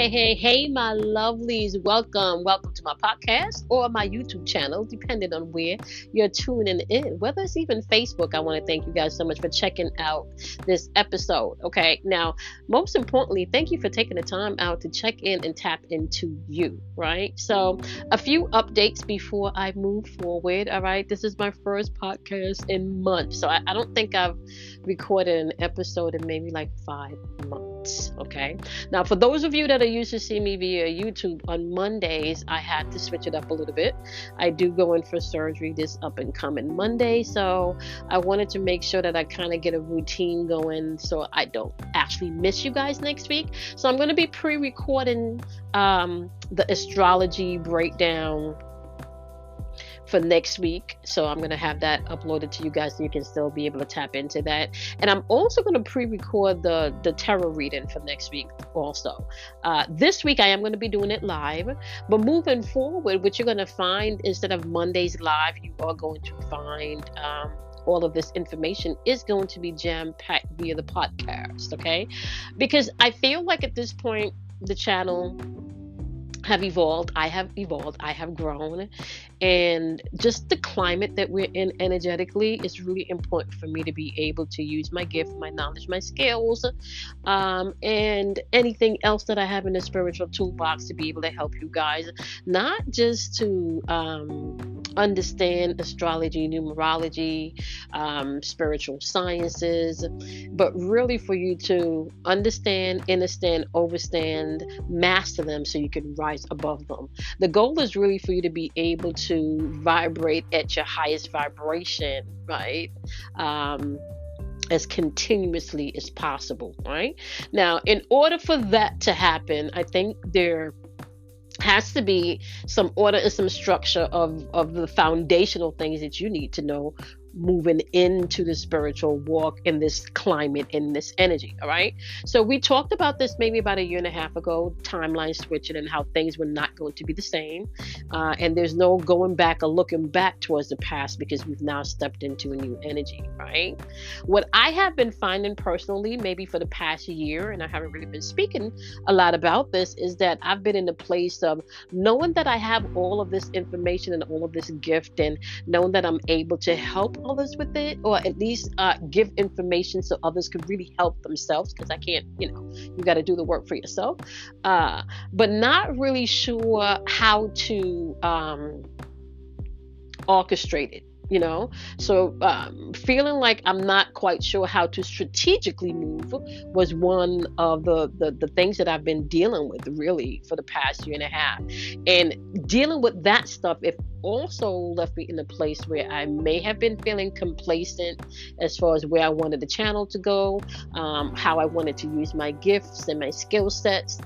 Hey, my lovelies. Welcome to my podcast or my YouTube channel, depending on where you're tuning in. Whether it's even Facebook, I want to thank you guys so much for checking out this episode. Okay, now, most importantly, thank you for taking the time out to check in and tap into you, right? So, a few updates before I move forward. All right, this is my first podcast in months, so I don't think I've recorded an episode in maybe like 5 months. Okay. Now, for those of you that are used to see me via YouTube, on Mondays, I had to switch it up a little bit. I do go in for surgery this up and coming Monday, so I wanted to make sure that I kind of get a routine going so I don't actually miss you guys next week. So I'm going to be pre-recording the astrology breakdown for next week. So I'm going to have that uploaded to you guys so you can still be able to tap into that. And I'm also going to pre-record the tarot reading for next week also. This week I am going to be doing it live, but moving forward, what you're going to find, instead of Mondays live, you are going to find all of this information is going to be jam-packed via the podcast, okay? Because I feel like at this point, the channel have evolved. I have grown, and just the climate that we're in energetically is really important for me to be able to use my gift, my knowledge, my skills, and anything else that I have in the spiritual toolbox to be able to help you guys, not just to understand astrology, numerology, spiritual sciences, but really for you to understand, overstand, master them so you can rise above them. The goal is really for you to be able to vibrate at your highest vibration, right? As continuously as possible, right? Now, in order for that to happen, I think there has to be some order and some structure of the foundational things that you need to know moving into the spiritual walk in this climate, in this energy. All right. So we talked about this maybe about a year and a half ago, timeline switching and how things were not going to be the same. And there's no going back or looking back towards the past because we've now stepped into a new energy. Right. What I have been finding personally, maybe for the past year, and I haven't really been speaking a lot about this, is that I've been in a place of knowing that I have all of this information and all of this gift, and knowing that I'm able to help others with it, or at least give information so others could really help themselves, because I can't, you got to do the work for yourself, but not really sure how to orchestrate it. So feeling like I'm not quite sure how to strategically move was one of the things that I've been dealing with really for the past year and a half. And dealing with that stuff, it also left me in a place where I may have been feeling complacent as far as where I wanted the channel to go, how I wanted to use my gifts and my skill sets,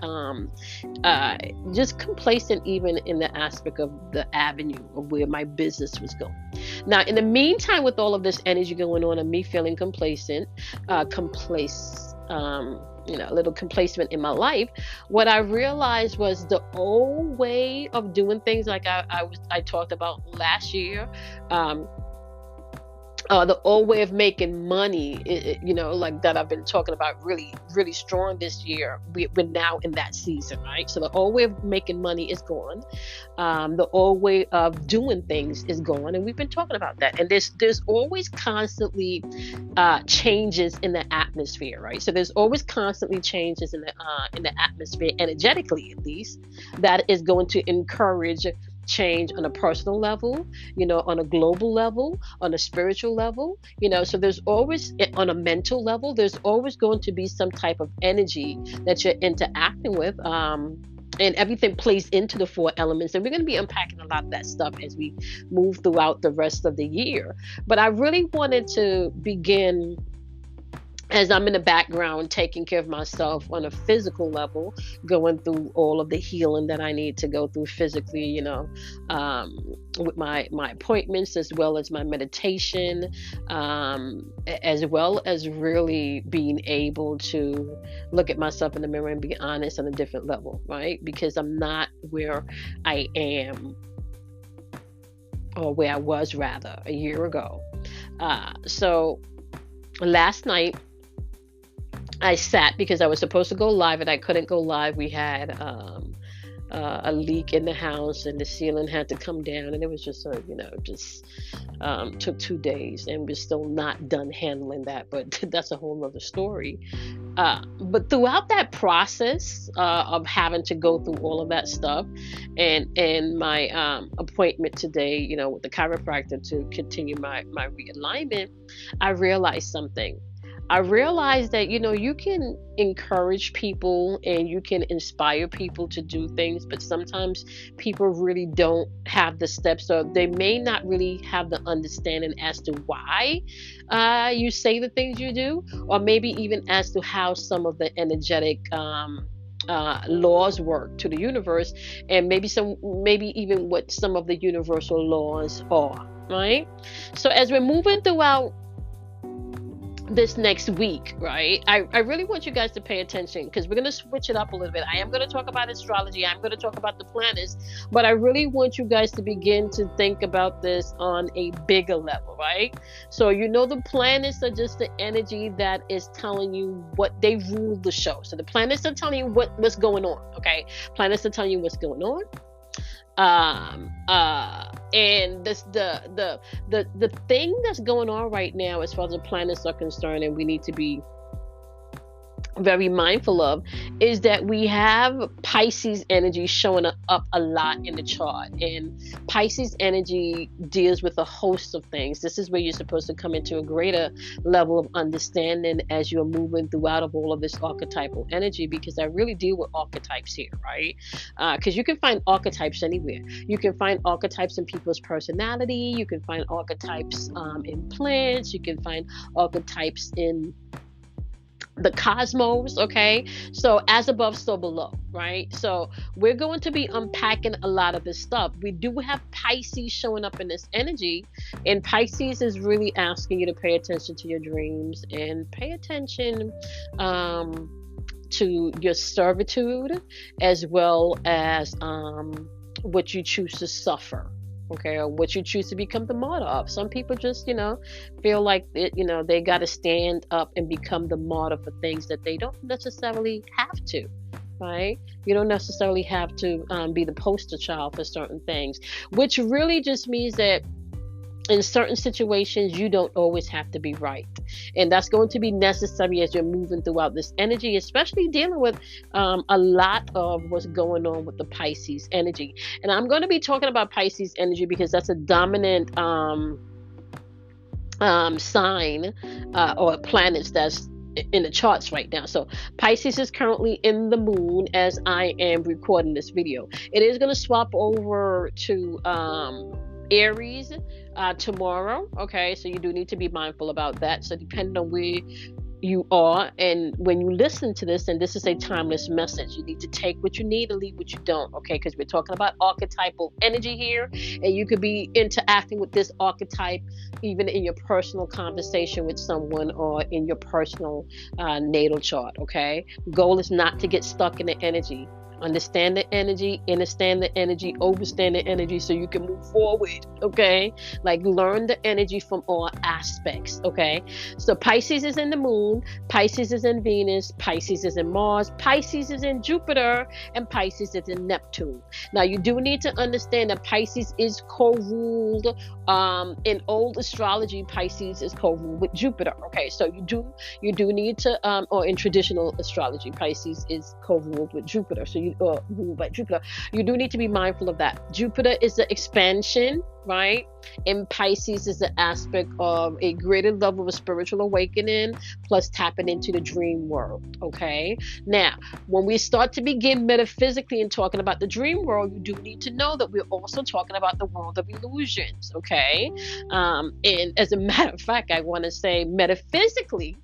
just complacent even in the aspect of the avenue of where my business was going. Now, in the meantime, with all of this energy going on and me feeling complacent, a little complacent in my life, what I realized was the old way of doing things, like I talked about last year, the old way of making money, like that I've been talking about really, really strong this year. We're now in that season, right? So the old way of making money is gone. The old way of doing things is gone, and we've been talking about that. And there's always constantly changes in the atmosphere, right? So there's always constantly changes in the atmosphere, energetically at least, that is going to encourage change on a personal level, on a global level, on a spiritual level, so there's always, on a mental level, there's always going to be some type of energy that you're interacting with, and everything plays into the four elements, and we're going to be unpacking a lot of that stuff as we move throughout the rest of the year. But I really wanted to begin, as I'm in the background taking care of myself on a physical level, going through all of the healing that I need to go through physically, with my appointments, as well as my meditation, as well as really being able to look at myself in the mirror and be honest on a different level, right? Because I'm not where I am, or where I was rather, a year ago. So last night, I sat because I was supposed to go live and I couldn't go live. We had a leak in the house and the ceiling had to come down, and it was just just took 2 days, and we're still not done handling that, but that's a whole other story. But throughout that process of having to go through all of that stuff, and my appointment today, with the chiropractor to continue my realignment, I realized something. I realized that, you can encourage people and you can inspire people to do things, but sometimes people really don't have the steps, or they may not really have the understanding as to why you say the things you do, or maybe even as to how some of the energetic laws work to the universe, and maybe even what some of the universal laws are, right? So as we're moving throughout this next week, right, I really want you guys to pay attention, because we're going to switch it up a little bit. I am going to talk about astrology, I'm going to talk about the planets, but I really want you guys to begin to think about this on a bigger level, right? So the planets are just the energy that is telling you what they rule the show. So the planets are telling you what's going on, okay? Planets are telling you what's going on. And this the thing that's going on right now, as far as the planets are concerned, and we need to be very mindful of, is that we have Pisces energy showing up a lot in the chart, and Pisces energy deals with a host of things. This is where you're supposed to come into a greater level of understanding as you're moving throughout of all of this archetypal energy, because I really deal with archetypes here, right? Because you can find archetypes anywhere. You can find archetypes in people's personality, you can find archetypes in plants, you can find archetypes in the cosmos, okay? So as above, so below, right? So we're going to be unpacking a lot of this stuff. We do have Pisces showing up in this energy, and Pisces is really asking you to pay attention to your dreams and pay attention to your servitude, as well as what you choose to suffer, okay, or what you choose to become the martyr of. Some people just, feel like they got to stand up and become the martyr for things that they don't necessarily have to, right? You don't necessarily have to be the poster child for certain things, which really just means that in certain situations, you don't always have to be right. And that's going to be necessary as you're moving throughout this energy, especially dealing with a lot of what's going on with the Pisces energy. And I'm going to be talking about Pisces energy because that's a dominant sign or planets that's in the charts right now. So Pisces is currently in the moon as I am recording this video. It is going to swap over to Aries tomorrow, okay? So you do need to be mindful about that. So depending on where you are and when you listen to this, and this is a timeless message, you need to take what you need and leave what you don't, okay? Because we're talking about archetypal energy here, and you could be interacting with this archetype even in your personal conversation with someone or in your personal natal chart, okay? Goal is not to get stuck in the energy. Understand the energy, understand the energy, overstand the energy so you can move forward, okay? Like learn the energy from all aspects, okay? So Pisces is in the moon, Pisces is in Venus, Pisces is in Mars, Pisces is in Jupiter, and Pisces is in Neptune. Now you do need to understand that Pisces is co-ruled, in old astrology, Pisces is co-ruled with Jupiter, okay? So you do need to, or in traditional astrology, Pisces is co-ruled with Jupiter. So you ruled by Jupiter. You do need to be mindful of that. Jupiter is the expansion, right? And Pisces is the aspect of a greater level of spiritual awakening plus tapping into the dream world, okay? Now, when we start to begin metaphysically and talking about the dream world, you do need to know that we're also talking about the world of illusions, okay? And as a matter of fact, I want to say metaphysically,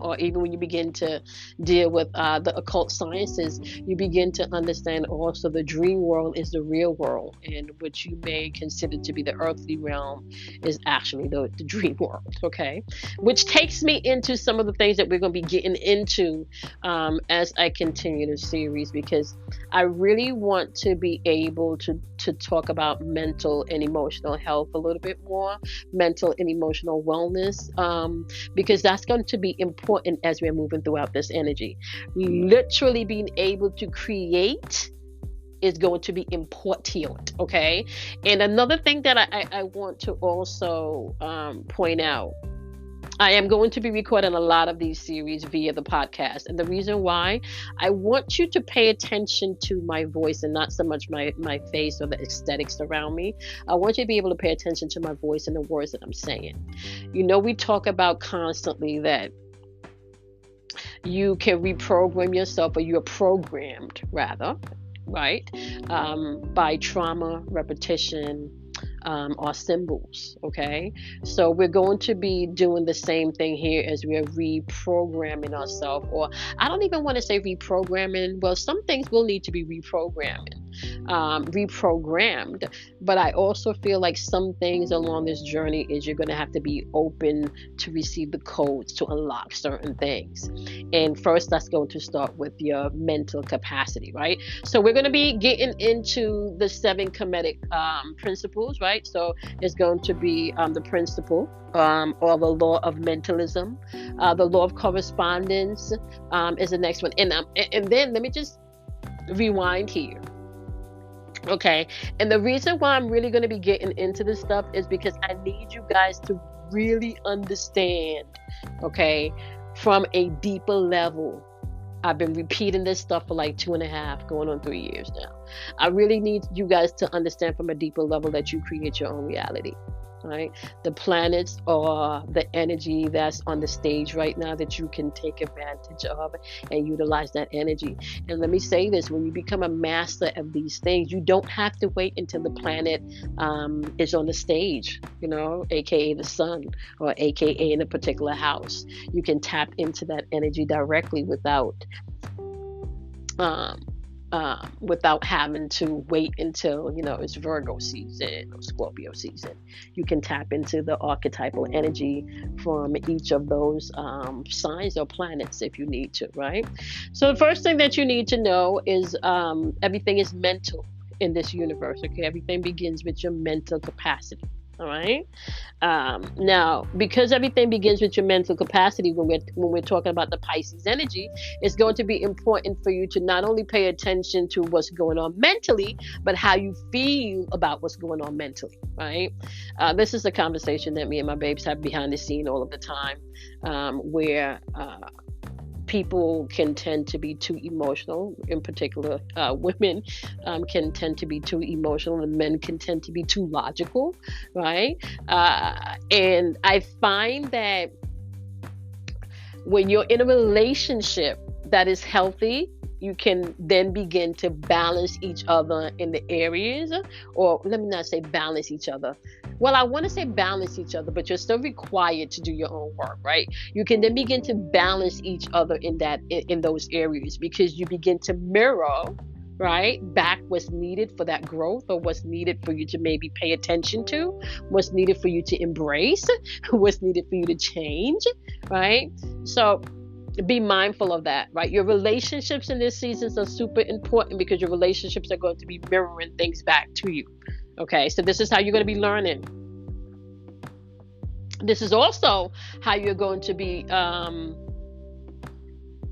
or even when you begin to deal with the occult sciences, you begin to understand also the dream world is the real world, and what you may consider to be the earthly realm is actually the dream world, okay? Which takes me into some of the things that we're going to be getting into as I continue the series, because I really want to be able to talk about mental and emotional health a little bit more, mental and emotional wellness, because that's going to be important as we're moving throughout this energy. Literally being able to create is going to be important, okay? And another thing that I want to also point out, I am going to be recording a lot of these series via the podcast. And the reason why, I want you to pay attention to my voice and not so much my face or the aesthetics around me. I want you to be able to pay attention to my voice and the words that I'm saying. You know, we talk about constantly that you can reprogram yourself, or you're programmed rather, right? By trauma, repetition, or symbols, okay? So we're going to be doing the same thing here as we are reprogramming ourselves, or I don't even want to say reprogramming. Well, some things will need to be reprogrammed, but I also feel like some things along this journey is you're going to have to be open to receive the codes to unlock certain things. And first, that's going to start with your mental capacity, right? So we're going to be getting into the 7 Kemetic principles, right? So it's going to be the principle or the law of mentalism. The law of correspondence is the next one. And then let me just rewind here. Okay. And the reason why I'm really going to be getting into this stuff is because I need you guys to really understand, okay, from a deeper level. I've been repeating this stuff for like 2.5, going on 3 years now. I really need you guys to understand from a deeper level that you create your own reality. Right? The planets are the energy that's on the stage right now that you can take advantage of and utilize that energy. And let me say this, when you become a master of these things, you don't have to wait until the planet is on the stage, you know, aka the sun, or aka in a particular house. You can tap into that energy directly without having to wait until, you know, it's Virgo season or Scorpio season. You can tap into the archetypal energy from each of those signs or planets if you need to, right? So the first thing that you need to know is everything is mental in this universe, okay? Everything begins with your mental capacity. All right. Now, because everything begins with your mental capacity, when we're talking about the Pisces energy, it's going to be important for you to not only pay attention to what's going on mentally, but how you feel about what's going on mentally. Right. This is a conversation that me and my babes have behind the scene all of the time, where people can tend to be too emotional. In particular, women can tend to be too emotional, and men can tend to be too logical, right? And I find that when you're in a relationship that is healthy, you can then begin to balance each other in the areas, or let me not say balance each other. Well, I want to say balance each other, but you're still required to do your own work, right? You can then begin to balance each other in those areas, because you begin to mirror, right, back what's needed for that growth, or what's needed for you to maybe pay attention to, what's needed for you to embrace, what's needed for you to change, right? So be mindful of that, right? Your relationships in this season are super important, because your relationships are going to be mirroring things back to you. Okay, so this is how you're going to be learning. This is also how you're going to be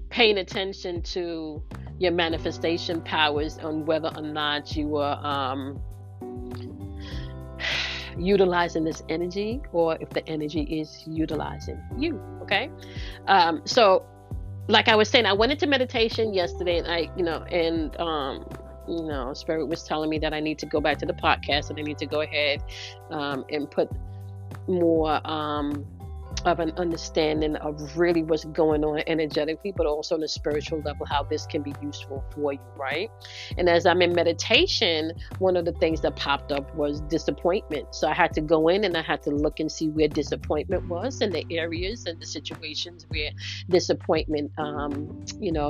paying attention to your manifestation powers, on whether or not you are utilizing this energy, or if the energy is utilizing you. Okay, so like I was saying, I went into meditation yesterday, and Spirit was telling me that I need to go back to the podcast, and I need to go ahead and put more of an understanding of really what's going on energetically, but also on a spiritual level, how this can be useful for you, right? And as I'm in meditation, one of the things that popped up was disappointment. So I had to go in and I had to look and see where disappointment was, and the areas and the situations where disappointment,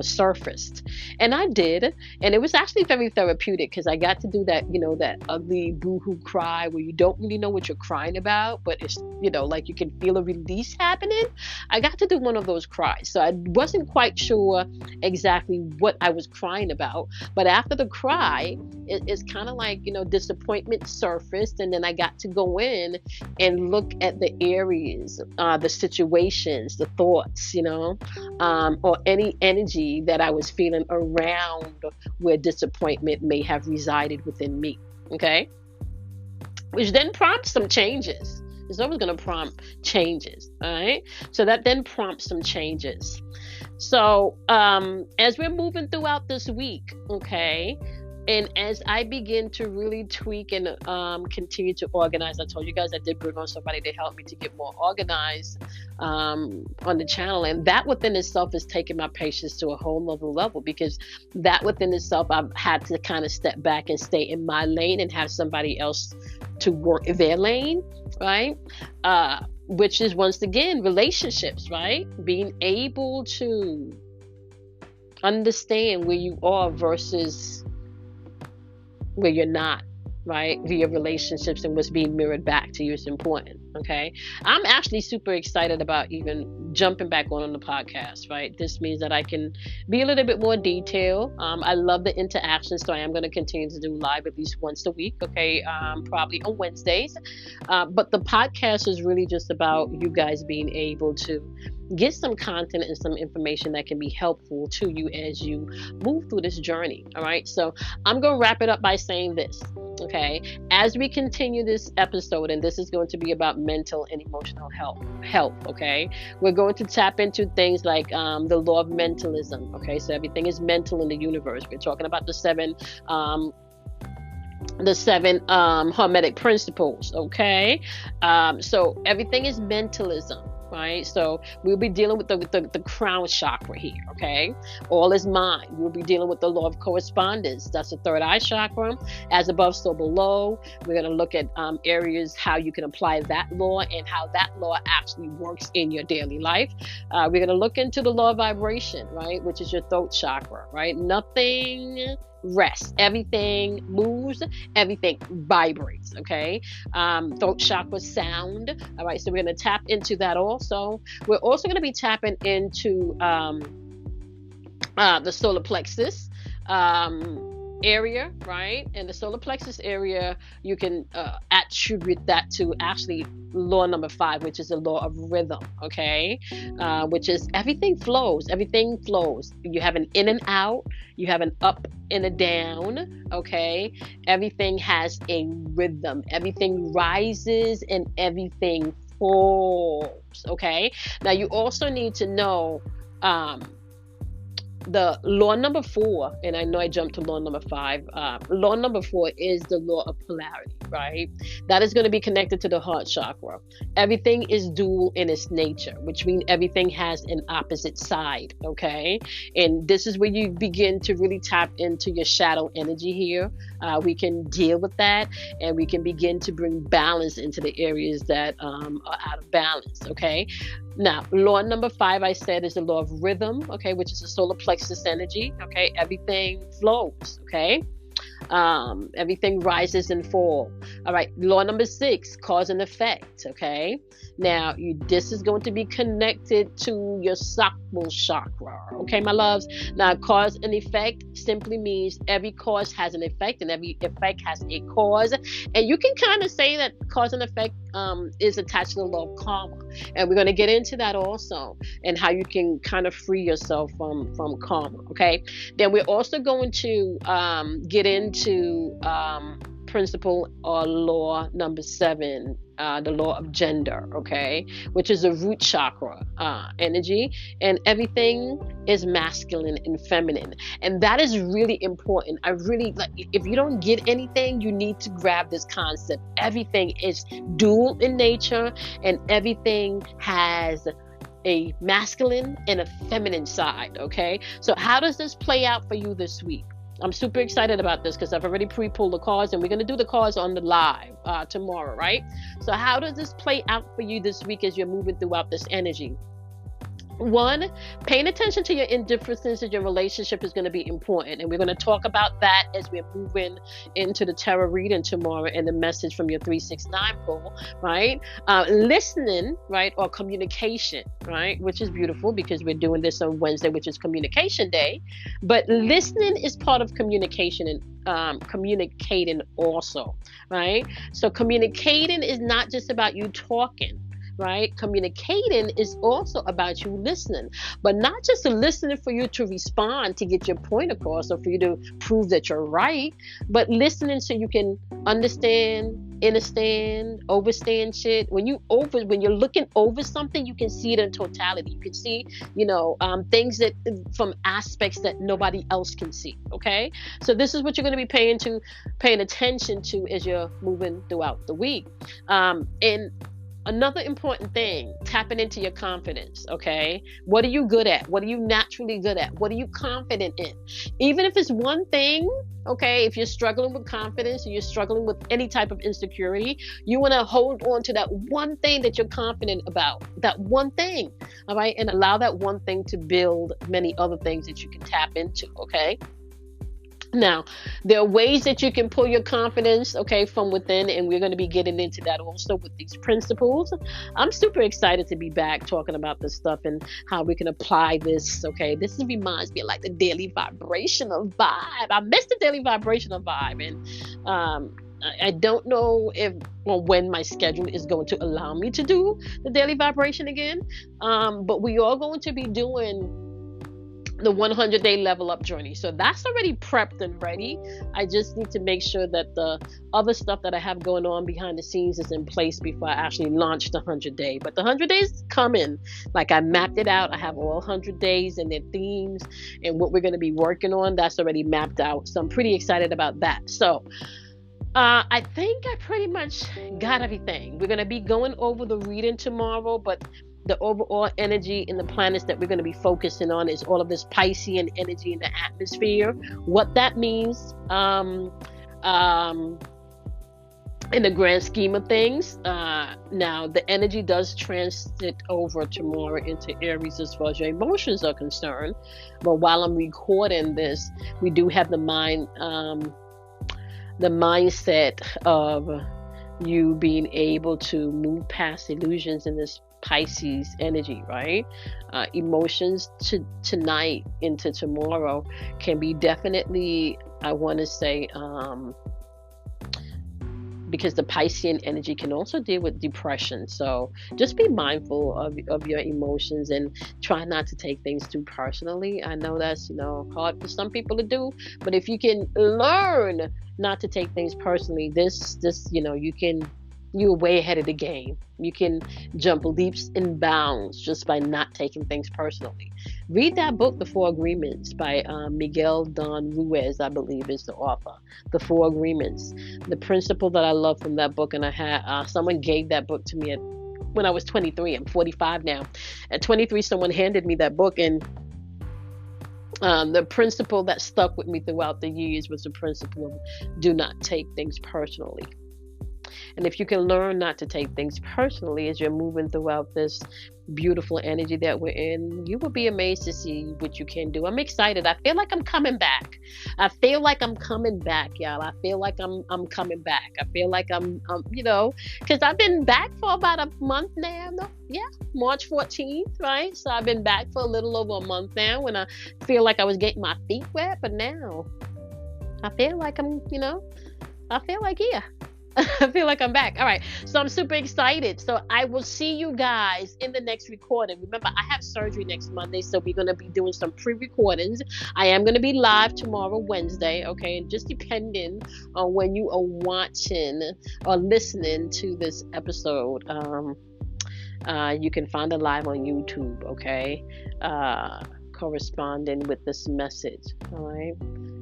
surfaced. And I did, and it was actually very therapeutic, because I got to do that, that ugly boohoo cry where you don't really know what you're crying about, but it's, like you can feel a release release happening, I got to do one of those cries. So I wasn't quite sure exactly what I was crying about. But after the cry, it's kind of like, disappointment surfaced. And then I got to go in and look at the areas, the situations, the thoughts, or any energy that I was feeling around where disappointment may have resided within me. Okay. Which then prompts some changes. It's always going to prompt changes. All right. So that then prompts some changes. So as we're moving throughout this week, okay, and as I begin to really tweak and continue to organize, I told you guys I did bring on somebody to help me to get more organized on the channel. And that within itself is taking my patience to a whole nother level, because that within itself, I've had to kind of step back and stay in my lane and have somebody else to work their lane, right? Which is, once again, relationships, right? Being able to understand where you are versus where you're not, right? Via relationships, and what's being mirrored back to you is important. Okay. I'm actually super excited about even jumping back on the podcast, right? This means that I can be a little bit more detailed. I love the interaction, so I am going to continue to do live at least once a week. Okay. Probably on Wednesdays. But the podcast is really just about you guys being able to get some content and some information that can be helpful to you as you move through this journey. All right. So I'm going to wrap it up by saying this. Okay. As we continue this episode, and this is going to be about mental and emotional health. Okay. We're going to tap into things like the law of mentalism. Okay. So everything is mental in the universe. We're talking about the seven hermetic principles. Okay. So everything is mentalism. Right, so we'll be dealing with the crown chakra here. Okay, all is mind. We'll be dealing with the law of correspondence. That's the third eye chakra. As above, so below. We're going to look at areas how you can apply that law and how that law actually works in your daily life. We're going to look into the law of vibration, right, which is your throat chakra. Right, nothing rests, everything moves, everything vibrates. Okay, throat chakra sound. All right, so we're going to tap into that also. We're also going to be tapping into the solar plexus area, right? And the solar plexus area, you can attribute that to actually law number 5, which is the law of rhythm. Okay, which is everything flows. You have an in and out, you have an up and a down. Okay, everything has a rhythm. Everything rises and everything falls. Okay, now you also need to know the law number 4, and I know I jumped to law number 5. Law number 4 is the law of polarity, right? That is going to be connected to the heart chakra. Everything is dual in its nature, which means everything has an opposite side, okay? And this is where you begin to really tap into your shadow energy here. We can deal with that, and we can begin to bring balance into the areas that are out of balance, okay? Now, law number 5, I said, is the law of rhythm, okay, which is the solar plexus energy, okay? Everything flows, okay? Everything rises and falls. All right, law number 6, cause and effect, okay? Now, this is going to be connected to your sacral chakra, okay, my loves? Now, cause and effect simply means every cause has an effect, and every effect has a cause. And you can kind of say that cause and effect is attached to the law of karma. And we're going to get into that also, and how you can kind of free yourself from karma, okay? Then we're also going to get into principle or law number 7, the law of gender, okay, which is a root chakra energy, and everything is masculine and feminine, and that is really important. I really like, if you don't get anything, you need to grab this concept. Everything is dual in nature, and everything has a masculine and a feminine side, okay? So how does this play out for you this week? I'm super excited about this because I've already pre-pulled the cards, and we're going to do the cards on the live tomorrow, right? So how does this play out for you this week as you're moving throughout this energy? One, paying attention to your indifferences in your relationship is going to be important. And we're going to talk about that as we're moving into the tarot reading tomorrow and the message from your 369 pool, right? Listening, right? Or communication, right? Which is beautiful because we're doing this on Wednesday, which is communication day. But listening is part of communication and communicating also, right? So communicating is not just about you talking, right? Communicating is also about you listening, but not just listening for you to respond to get your point across or for you to prove that you're right, but listening so you can understand, understand, overstand shit. When you're looking over something, you can see it in totality. You can see, things that from aspects that nobody else can see. Okay, so this is what you're going to be paying attention to as you're moving throughout the week, and another important thing, tapping into your confidence, okay? What are you good at? What are you naturally good at? What are you confident in? Even if it's one thing, okay, if you're struggling with confidence or you're struggling with any type of insecurity, you want to hold on to that one thing that you're confident about, that one thing, all right? And allow that one thing to build many other things that you can tap into, okay? Now, there are ways that you can pull your confidence, okay, from within, and we're going to be getting into that also with these principles. I'm super excited to be back talking about this stuff and how we can apply this, okay? This reminds me of like the daily vibrational vibe. I miss the daily vibrational vibe, and I don't know if or when my schedule is going to allow me to do the daily vibration again, but we are going to be doing the 100-day level up journey. So that's already prepped and ready. I just need to make sure that the other stuff that I have going on behind the scenes is in place before I actually launch the 100-day. But the 100 days coming. Like I mapped it out. I have all 100 days and their themes and what we're going to be working on. That's already mapped out. So I'm pretty excited about that. So I think I pretty much got everything. We're going to be going over the reading tomorrow, but the overall energy in the planets that we're going to be focusing on is all of this Piscean energy in the atmosphere. What that means in the grand scheme of things. Now, the energy does transit over tomorrow into Aries as far as your emotions are concerned. But while I'm recording this, we do have the mindset of you being able to move past illusions in this Pisces energy, right? Emotions tonight into tomorrow can be definitely, I want to say, because the Piscean energy can also deal with depression. So just be mindful of your emotions and try not to take things too personally. I know that's, hard for some people to do, but if you can learn not to take things personally, you're way ahead of the game. You can jump leaps and bounds just by not taking things personally. Read that book, The Four Agreements, by Miguel Don Ruiz, I believe is the author. The Four Agreements. The principle that I love from that book, and I had someone gave that book to me when I was 23. I'm 45 now. At 23, someone handed me that book, and the principle that stuck with me throughout the years was the principle of do not take things personally. And if you can learn not to take things personally as you're moving throughout this beautiful energy that we're in, you will be amazed to see what you can do. I'm excited. I feel like I'm coming back. I feel like I'm coming back, y'all. I feel like I'm coming back. I feel like I'm because I've been back for about a month now. No, yeah, March 14th, right? So I've been back for a little over a month now when I feel like I was getting my feet wet, but now I feel like yeah. I feel like I'm back. All right. So I'm super excited. So I will see you guys in the next recording. Remember, I have surgery next Monday, so we're going to be doing some pre-recordings. I am going to be live tomorrow, Wednesday. Okay. And just depending on when you are watching or listening to this episode, you can find it live on YouTube. Okay. Corresponding with this message. All right.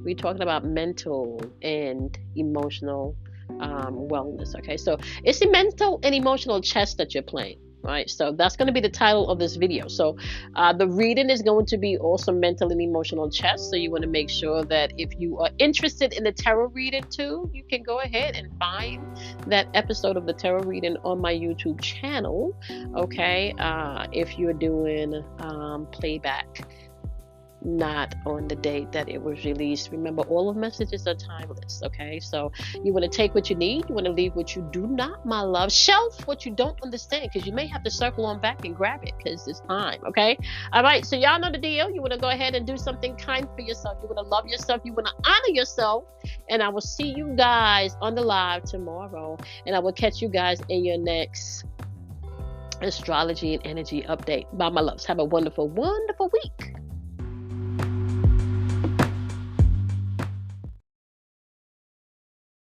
We're talking about mental and emotional wellness. Okay, so it's the mental and emotional chess that you're playing. Right, so that's going to be the title of this video. So the reading is going to be also mental and emotional chess. So you want to make sure that if you are interested in the tarot reading too, you can go ahead and find that episode of the tarot reading on my YouTube channel. Okay, if you're doing playback, not on the date that it was released. Remember, all of messages are timeless. Okay, so you want to take what you need, you want to leave what you do not, my love. Shelf what you don't understand, because you may have to circle on back and grab it because it's time. Okay, all right, so y'all know the deal. You want to go ahead and do something kind for yourself. You want to love yourself, you want to honor yourself, and I will see you guys on the live tomorrow, and I will catch you guys in your next astrology and energy update. Bye, my loves. Have a wonderful, wonderful week.